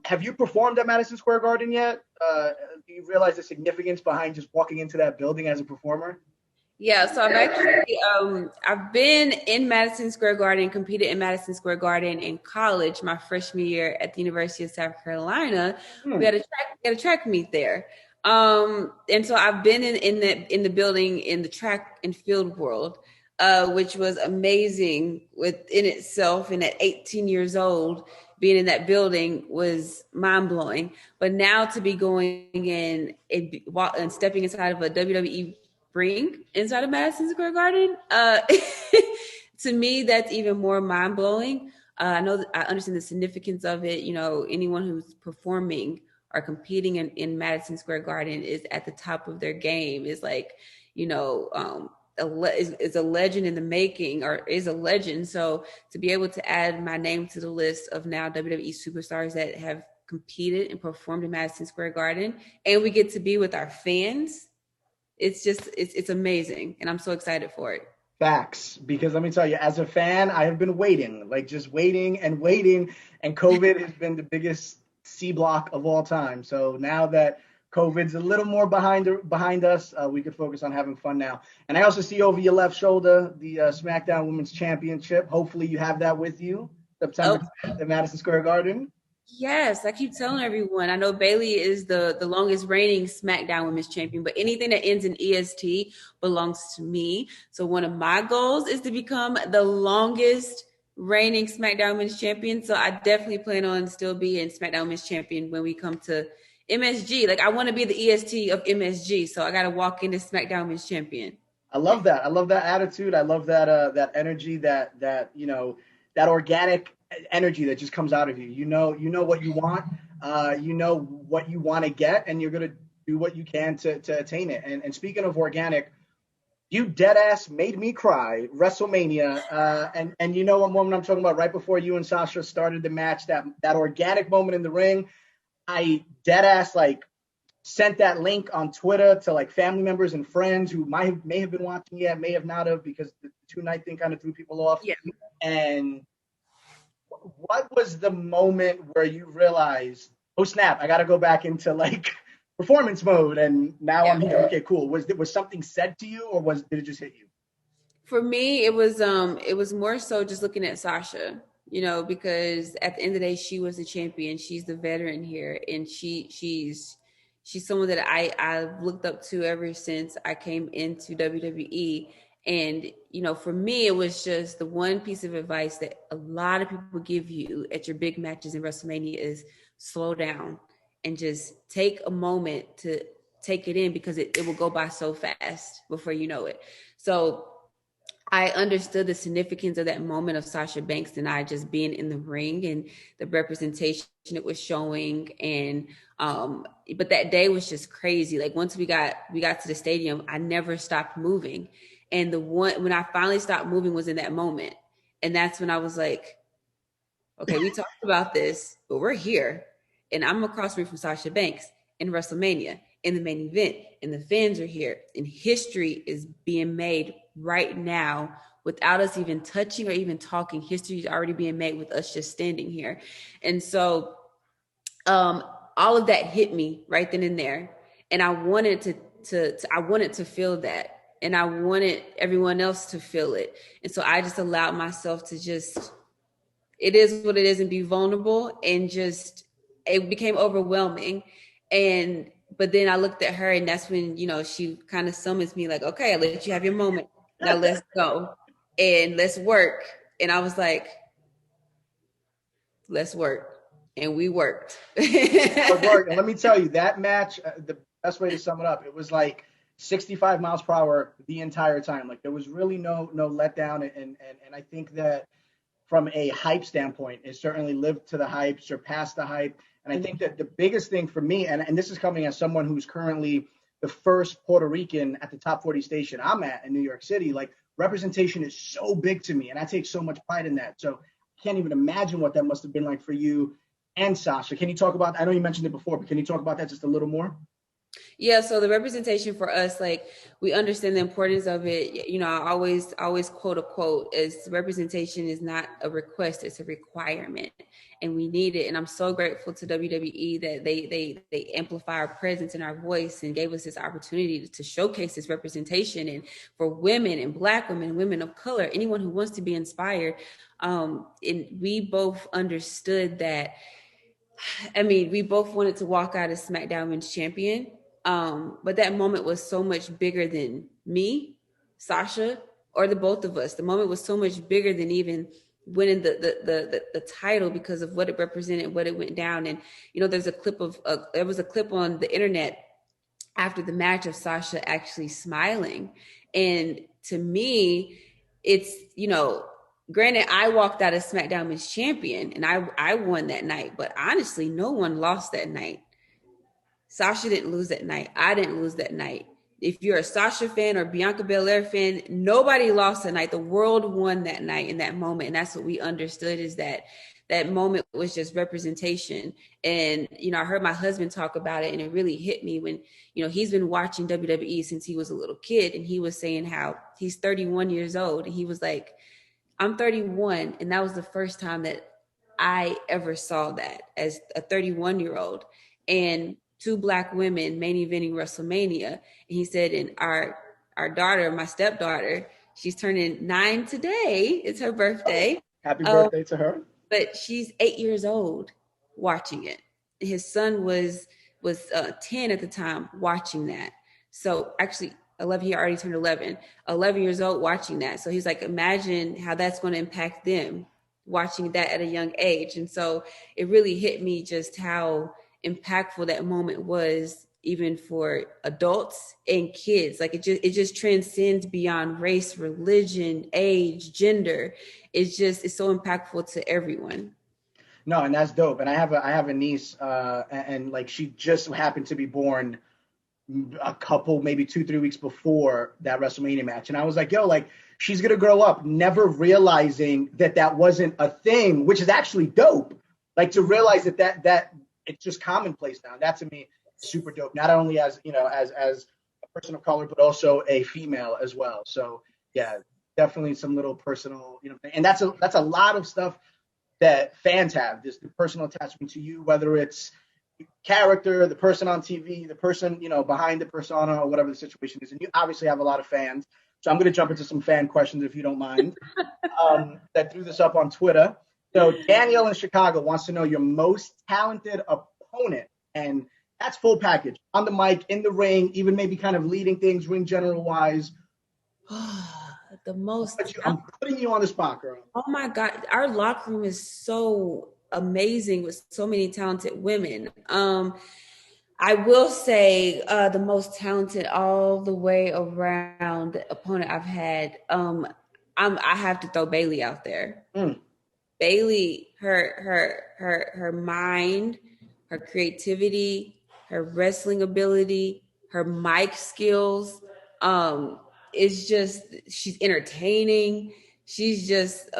Have you performed at Madison Square Garden yet? Do you realize the significance behind just walking into that building as a performer? Yeah, so I've actually I've been in Madison Square Garden, competed in Madison Square Garden in college, my freshman year at the University of South Carolina. We Hmm. had a track meet there. And so I've been in the building in the track and field world, which was amazing within itself. And at 18 years old, being in that building was mind blowing. But now to be going in and stepping inside of a WWE ring inside of Madison Square Garden, to me, that's even more mind blowing. I know that I understand the significance of it. Anyone who's performing or competing in Madison Square Garden is at the top of their game. Is like, is a legend in the making, or is a legend. So to be able to add my name to the list of now WWE superstars that have competed and performed in Madison Square Garden, and we get to be with our fans, it's amazing, and I'm so excited for it. Facts, because let me tell you, as a fan, I have been waiting, like just waiting and waiting, and COVID has been the biggest C block of all time. So now that COVID's a little more behind us, we can focus on having fun now. And I also see over your left shoulder the SmackDown Women's Championship. Hopefully, you have that with you September Oh, 10th at Madison Square Garden. yes, I keep telling everyone. I know Bailey is the longest reigning SmackDown Women's Champion, but anything that ends in EST belongs to me. So one of my goals is to become the longest reigning SmackDown Women's Champion. So I definitely plan on still being SmackDown Women's Champion when we come to MSG. Like, I want to be the EST of MSG, so I got to walk into SmackDown Women's Champion. I love that. I love that attitude. I love that energy, that organic energy that just comes out of you. You know what you want. You know what you want to get, and you're gonna do what you can to attain it. And speaking of organic, you dead ass made me cry. WrestleMania, and you know what moment I'm talking about. Right before you and Sasha started the match, that organic moment in the ring, I dead ass like sent that link on Twitter to like family members and friends who may have been watching yet, may have not have, because the 2 night thing kind of threw people off. Yeah. And what was the moment where you realized, oh snap, I got to go back into like performance mode, and now Yeah. I'm here. Okay, cool. Was something said to you, or did it just hit you? For me, it was more so just looking at Sasha, because at the end of the day, she was the champion. She's the veteran here, and she's someone that I've looked up to ever since I came into WWE. And for me, it was just the one piece of advice that a lot of people give you at your big matches in WrestleMania is slow down and just take a moment to take it in, because it will go by so fast before you know it. So I understood the significance of that moment of Sasha Banks and I just being in the ring and the representation it was showing. And but that day was just crazy. Like, once we got to the stadium, I never stopped moving. And the one when I finally stopped moving was in that moment. And that's when I was like, okay, we talked about this, but we're here. And I'm across the room from Sasha Banks in WrestleMania in the main event. And the fans are here. And history is being made right now without us even touching or even talking. History is already being made with us just standing here. And so all of that hit me right then and there. And I wanted I wanted to feel that. And I wanted everyone else to feel it. And so I just allowed myself to just, it is what it is, and be vulnerable, and just, it became overwhelming. And but then I looked at her, and that's when she kind of summons me, like, okay, I let you have your moment, now let's go and let's work. And I was like, let's work. And we worked. Hard work. And let me tell you, that match, the best way to sum it up, it was like 65 miles per hour the entire time. Like, there was really no letdown. And I think that from a hype standpoint, it certainly lived to the hype, surpassed the hype. And I think that the biggest thing for me, and this is coming as someone who's currently the first Puerto Rican at the top 40 station I'm at in New York City, like, representation is so big to me. And I take so much pride in that. So I can't even imagine what that must have been like for you and Sasha. Can you talk about, I know you mentioned it before, but can you talk about that just a little more? Yeah, so the representation for us, like, we understand the importance of it. You know, I always quote a quote is representation is not a request, it's a requirement. And we need it. And I'm so grateful to WWE that they amplify our presence and our voice and gave us this opportunity to showcase this representation, and for women and Black women, women of color, anyone who wants to be inspired. And we both understood that. I mean, we both wanted to walk out as SmackDown Women's Champion, but that moment was so much bigger than me, Sasha, or the both of us. The moment was so much bigger than even winning the title, because of what it represented, what it went down. And you know, there was a clip on the internet after the match of Sasha actually smiling, and to me, it's, you know, granted, I walked out as SmackDown Women's Champion and I won that night, but honestly, no one lost that night. Sasha didn't lose that night. I didn't lose that night. If you're a Sasha fan or Bianca Belair fan, nobody lost that night. The world won that night in that moment. And that's what we understood, is that that moment was just representation. And, you know, I heard my husband talk about it, and it really hit me when, you know, he's been watching WWE since he was a little kid. And he was saying how he's 31 years old. And he was like, I'm 31, and that was the first time that I ever saw that as a 31-year-old, and two Black women main eventing WrestleMania. And he said, and our daughter, my stepdaughter, she's turning 9 today. It's her birthday. Happy birthday to her. But she's 8 years old watching it. His son was 10 at the time watching that. So actually, 11, he already turned 11 years old watching that. So he's like, imagine how that's going to impact them watching that at a young age. And so it really hit me just how impactful that moment was, even for adults and kids. Like, it just transcends beyond race, religion, age, gender. It's so impactful to everyone. No, and that's dope. And I have a niece, and like, she just happened to be born a couple, maybe 2-3 weeks before that WrestleMania match. And I was like, yo, like, she's going to grow up never realizing that that wasn't a thing, which is actually dope. Like, to realize that it's just commonplace now. That, to me, super dope. Not only as, you know, as a person of color, but also a female as well. So yeah, definitely some little personal, you know, and that's a lot of stuff that fans have, this personal attachment to you, whether it's character, the person on TV, the person, you know, behind the persona, or whatever the situation is. And you obviously have a lot of fans. So I'm going to jump into some fan questions, if you don't mind, that threw this up on Twitter. So Daniel in Chicago wants to know your most talented opponent. And that's full package. On the mic, in the ring, even maybe kind of leading things, ring general wise. The most. I'm putting you on the spot, girl. Oh my God. Our locker room is so amazing with so many talented women. I will say the most talented all the way around opponent I've had. I have to throw Bayley out there. Bayley, her mind, her creativity, her wrestling ability, her mic skills. It's just, she's entertaining. She's just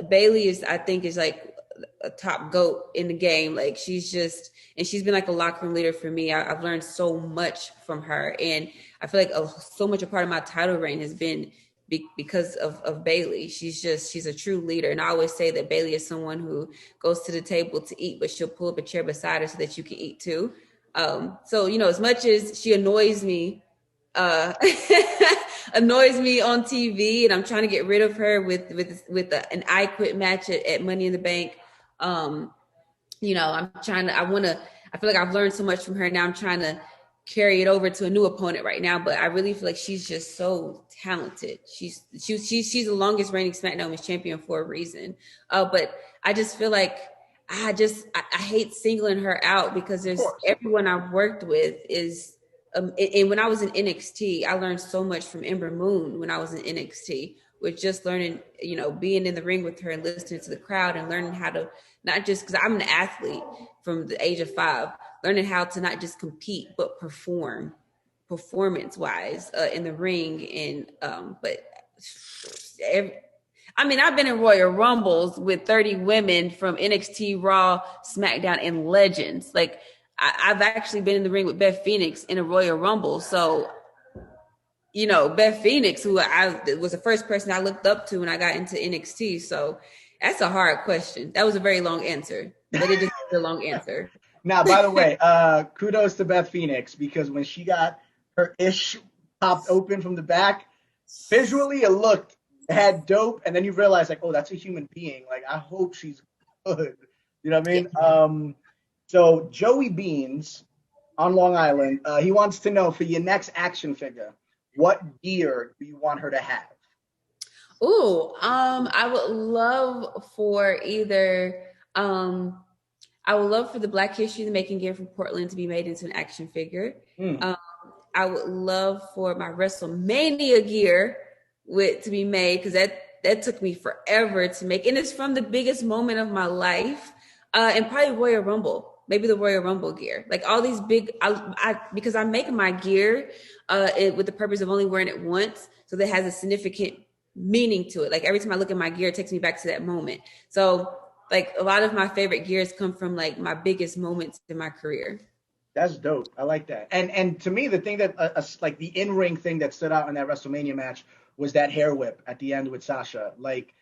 Bayley is, I think, is like a top GOAT in the game. Like, she's just, and she's been like a locker room leader for me. I've learned so much from her, and I feel like so much a part of my title reign has been because of Bayley. She's a true leader. And I always say that Bayley is someone who goes to the table to eat, but she'll pull up a chair beside her so that you can eat too. So, you know, as much as she annoys me on TV, and I'm trying to get rid of her with an I Quit match at Money in the Bank. You know, I feel like I've learned so much from her. Now I'm trying to carry it over to a new opponent right now, but I really feel like she's just so talented. She's the longest reigning SmackDown Women's Champion for a reason. But I just feel like I hate singling her out, because there's everyone I've worked with is, and when I was in NXT, I learned so much from Ember Moon when I was in NXT, with just learning, you know, being in the ring with her and listening to the crowd and learning how to, not just, because I'm an athlete from the age of 5, learning how to not just compete, but performance wise in the ring. And, I've been in Royal Rumbles with 30 women from NXT, Raw, SmackDown, and Legends. Like, I've actually been in the ring with Beth Phoenix in a Royal Rumble. So, Beth Phoenix, who I was the first person I looked up to when I got into NXT. So that's a hard question. That was a very long answer, but it is a long answer. Now, by the way, kudos to Beth Phoenix, because when she got her ish popped open from the back, visually it had dope, and then you realize like, oh, that's a human being. Like, I hope she's good. You know what I mean? Yeah. So Joey Beans on Long Island, he wants to know, for your next action figure, what gear do you want her to have? I would love for I would love for the Black History the Making gear from Portland to be made into an action figure. Mm. I would love for my WrestleMania gear to be made, because that took me forever to make, and it's from the biggest moment of my life, and probably Royal Rumble. Maybe the Royal Rumble gear, like all these big. Because I make my gear with the purpose of only wearing it once, so that has a significant meaning to it. Like every time I look at my gear, it takes me back to that moment. So like a lot of my favorite gears come from like my biggest moments in my career. That's dope. I like that. And to me, the thing that like the in-ring thing that stood out in that WrestleMania match was that hair whip at the end with Sasha. Like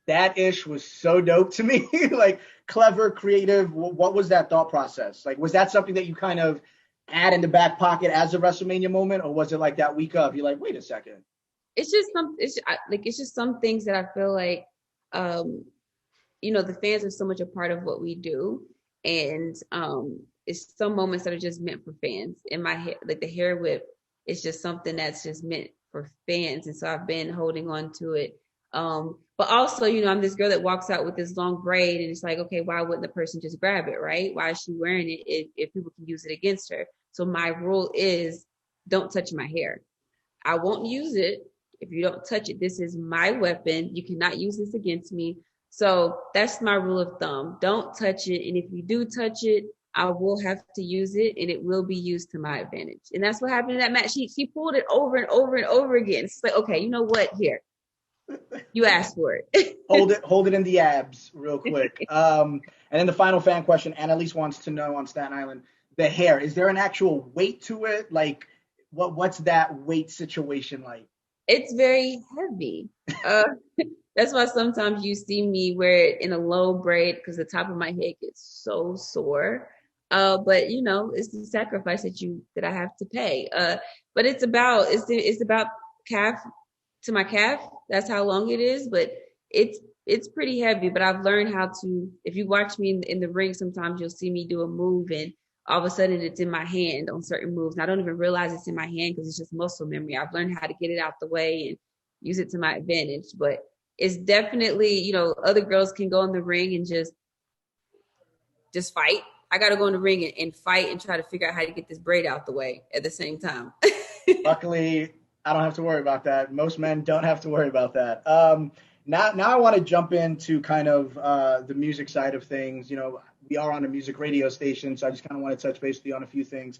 that ish was so dope to me. Like clever, creative. What was that thought process? Like, was that something that you kind of had in the back pocket as a WrestleMania moment, or was it like that week of you're like, wait a second? It's just it's just some things that I feel like, the fans are so much a part of what we do, and it's some moments that are just meant for fans. In my head, like the hair whip, it's just something that's just meant for fans, and so I've been holding on to it. But also, I'm this girl that walks out with this long braid, and it's like, okay, why wouldn't the person just grab it, right? Why is she wearing it if people can use it against her? So my rule is, don't touch my hair. I won't use it if you don't touch it. This is my weapon. You cannot use this against me. So that's my rule of thumb. Don't touch it. And if you do touch it, I will have to use it, and it will be used to my advantage. And that's what happened in that match. She pulled it over and over and over again. It's like, okay, you know what? Here, you asked for it. hold it in the abs real quick. And then the final fan question, Annalise wants to know on Staten Island, the hair, is there an actual weight to it? Like what's that weight situation like? It's very heavy. That's why sometimes you see me wear it in a low braid, because the top of my head gets so sore. But it's the sacrifice that I have to pay. But it's about calf to my calf. That's how long it is. But it's pretty heavy. But I've learned how to. If you watch me in the ring, sometimes you'll see me do a move, and all of a sudden it's in my hand on certain moves. And I don't even realize it's in my hand because it's just muscle memory. I've learned how to get it out the way and use it to my advantage. But it's definitely, other girls can go in the ring and just fight. I got to go in the ring and fight and try to figure out how to get this braid out the way at the same time. Luckily, I don't have to worry about that. Most men don't have to worry about that. Now I want to jump into kind of the music side of things. We are on a music radio station, so I just kind of want to touch base with you on a few things.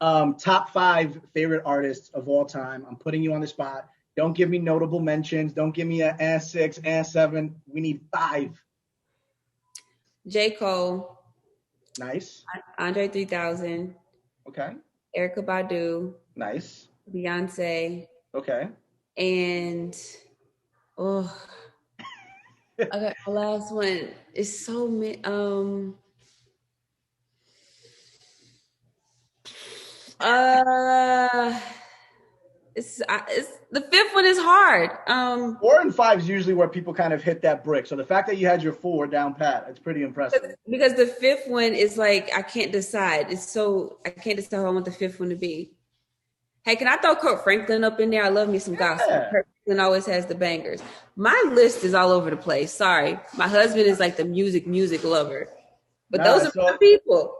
Top 5 favorite artists of all time. I'm putting you on the spot. Don't give me notable mentions. Don't give me an 6, 7. We need 5. J. Cole. Nice. Andre 3000. Okay. Erykah Badu. Nice. Beyoncé. Okay. And I got the last one. It's so many. It's the 5th one is hard. 4 and 5 is usually where people kind of hit that brick. So the fact that you had your 4 down pat, it's pretty impressive. Because the 5th one is like, I can't decide. I can't decide who I want the 5th one to be. Hey, can I throw Kurt Franklin up in there? I love me some gospel. Kurt Franklin always has the bangers. My list is all over the place. Sorry. My husband is like the music lover. But those are my people.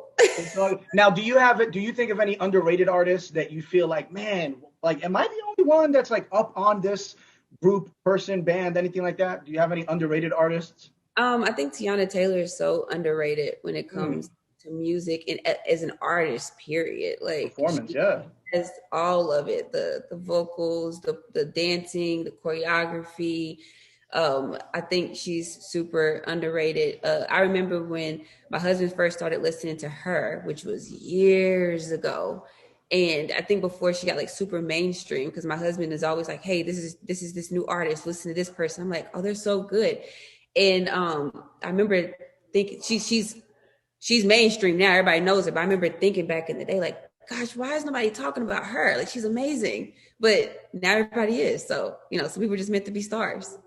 Now, do you think of any underrated artists that you feel like, man, like, am I the only one that's like up on this group, person, band, anything like that? Do you have any underrated artists? I think Tiana Taylor is so underrated when it comes to music and as an artist, period. Like performance, yeah. Has all of it, the vocals, the dancing, the choreography. I think she's super underrated. I remember when my husband first started listening to her, which was years ago. And I think before she got like super mainstream, because my husband is always like, "Hey, this is this new artist. Listen to this person." I'm like, "Oh, they're so good." And I remember thinking she's mainstream now. Everybody knows it. But I remember thinking back in the day, like, gosh, why is nobody talking about her? Like, she's amazing. But now everybody is. So, some people are just meant to be stars.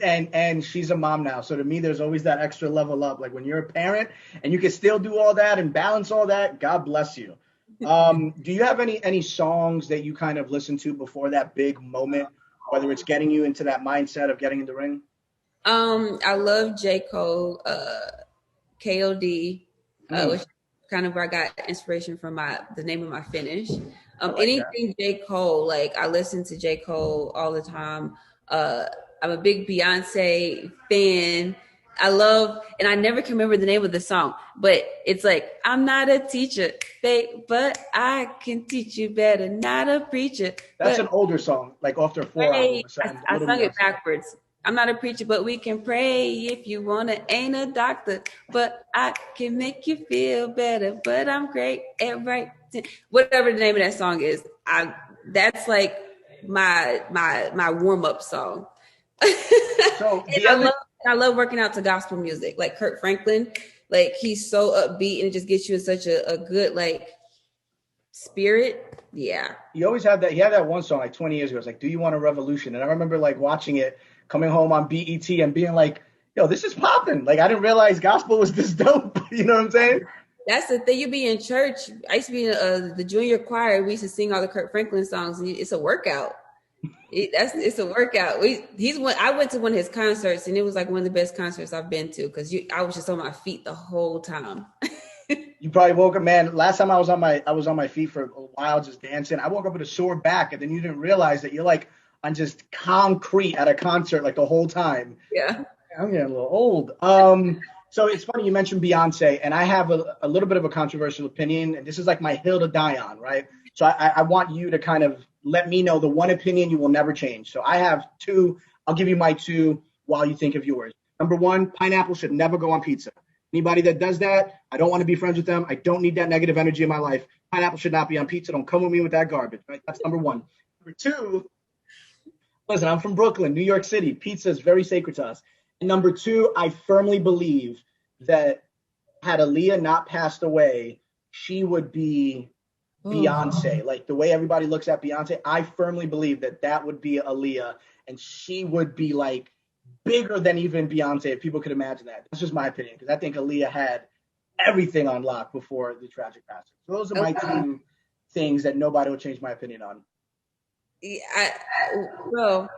And she's a mom now. So to me, there's always that extra level up. Like when you're a parent and you can still do all that and balance all that, God bless you. Do you have any songs that you kind of listen to before that big moment, whether it's getting you into that mindset of getting in the ring? I love J. Cole, KOD, which Mm, is kind of where I got inspiration from the name of my finish. I like that. Anything J. Cole, like I listen to J. Cole all the time. Uh, I'm a big Beyonce fan. I love, and I never can remember the name of the song, but it's like, I'm not a teacher, babe, but I can teach you better. Not a preacher, That's an but older song, like off their four album pray. or something, a I little sung more it so. backwards. I'm not a preacher, but we can pray if you wanna. Ain't a doctor, but I can make you feel better. But I'm great at right. Whatever the name of that song is, that's like my warm up song. and So the other I love working out to gospel music, like Kurt Franklin. Like he's so upbeat and it just gets you in such a good like spirit. Yeah. he always had that. He had that one song like 20 years ago. It's like, "Do you want a revolution?" And I remember like watching it, coming home on BET, and being like, "Yo, this is popping!" Like I didn't realize gospel was this dope. You know what I'm saying? That's the thing. You be in church. I used to be in the junior choir. We used to sing all the Kurt Franklin songs. And it's a workout. It's a workout. I went to one of his concerts, and it was like one of the best concerts I've been to because I was just on my feet the whole time. You probably woke up, man. Last time I was on my feet for a while just dancing. I woke up with a sore back, and then you didn't realize that you're like on just concrete at a concert like the whole time. Yeah. I'm getting a little old. So it's funny you mentioned Beyonce, and I have a little bit of a controversial opinion, and this is like my hill to die on, right? So I want you to kind of let me know the one opinion you will never change. So I have two. I'll give you my two while you think of yours. Number one, pineapple should never go on pizza. Anybody that does that, I don't want to be friends with them. I don't need that negative energy in my life. Pineapple should not be on pizza. Don't come with me with that garbage. Right? That's number one. Number two, listen, I'm from Brooklyn, New York City. Pizza is very sacred to us. And number two, I firmly believe that had Aaliyah not passed away, she would be Beyonce. Like the way everybody looks at Beyonce, I firmly believe that that would be Aaliyah, and she would be like bigger than even Beyonce if people could imagine that. That's just my opinion because I think Aaliyah had everything on lock before the tragic passing. So those are my two things that nobody will change my opinion on. Yeah, well,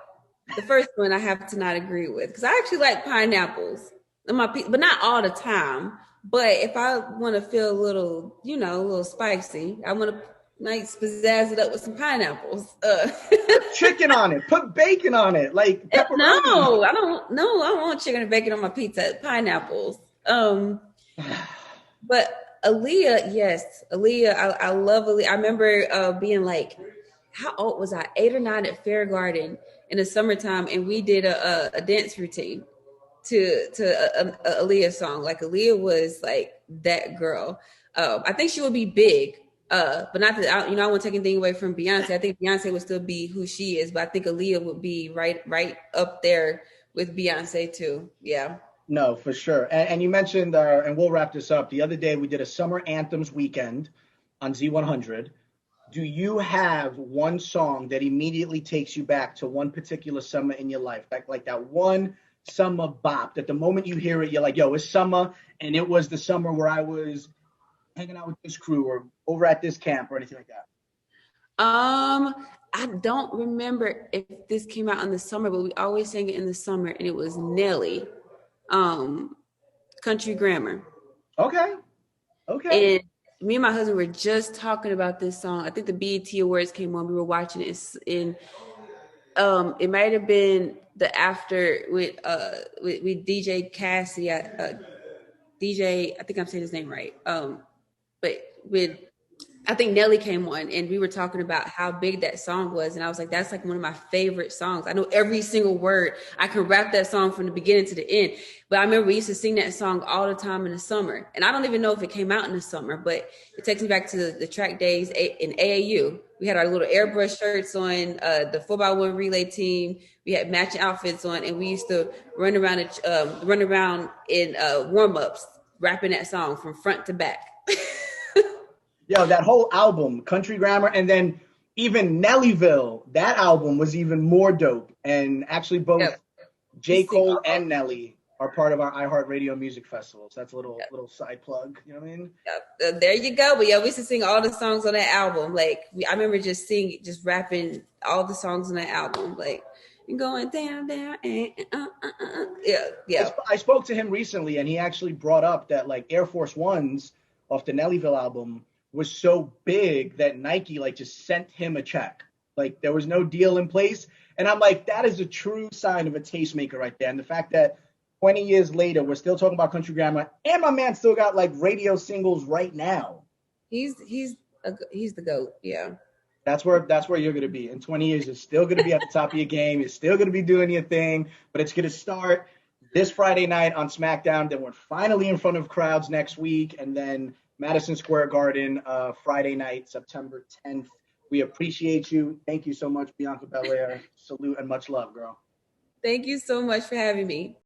the first one I have to not agree with because I actually like pineapples in my pizza, but not all the time. But if I want to feel a little, a little spicy, I want to like pizzazz it up with some pineapples. Put chicken on it. Put bacon on it, like pepperoni. No, I don't. No, I don't want chicken and bacon on my pizza. Pineapples. But Aaliyah, yes, Aaliyah. I love Aaliyah. I remember being like, how old was I? 8 or 9 at Fair Garden in the summertime, and we did a dance routine to a Aaliyah song. Like Aaliyah was like that girl. I think she would be big. But not that I won't take anything away from Beyonce. I think Beyonce would still be who she is, but I think Aaliyah would be right up there with Beyonce too. Yeah. No, for sure. And you mentioned, and we'll wrap this up. The other day we did a summer anthems weekend on Z100. Do you have one song that immediately takes you back to one particular summer in your life? Like that one summer bop that the moment you hear it, you're like, yo, it's summer. And it was the summer where I was hanging out with this crew or over at this camp or anything like that. I don't remember if this came out in the summer, but we always sang it in the summer, and it was Nelly, um, Country Grammar. Okay. Okay. And me and my husband were just talking about this song. I think the BET Awards came on. We were watching it, and it might have been the after with DJ Cassie, DJ. I think I'm saying his name right. But with I think Nelly came on and we were talking about how big that song was. And I was like, that's like one of my favorite songs. I know every single word. I can rap that song from the beginning to the end. But I remember we used to sing that song all the time in the summer. And I don't even know if it came out in the summer, but it takes me back to the track days in AAU. We had our little airbrush shirts on, the 4x1 relay team. We had matching outfits on, and we used to run around in warm-ups, rapping that song from front to back. Yo, that whole album, Country Grammar, and then even Nellyville, that album was even more dope. And actually, both Yep. J. Cole and Nelly are part of our iHeartRadio music festival. So that's a little side plug. You know what I mean? There you go. But yeah, we used to sing all the songs on that album. Like I remember just rapping all the songs on that album. Like going down, down, yeah. I spoke to him recently, and he actually brought up that like Air Force Ones off the Nellyville album was so big that Nike like just sent him a check. Like there was no deal in place. And I'm like, that is a true sign of a tastemaker right there. And the fact that 20 years later, we're still talking about Country Grammar, and my man still got like radio singles right now. He's the GOAT. Yeah. That's where you're going to be. In 20 years, you're still going to be at the top of your game. You're still going to be doing your thing, but it's going to start this Friday night on SmackDown. Then we're finally in front of crowds next week. And then Madison Square Garden, Friday night, September 10th. We appreciate you. Thank you so much, Bianca Belair. Salute and much love, girl. Thank you so much for having me.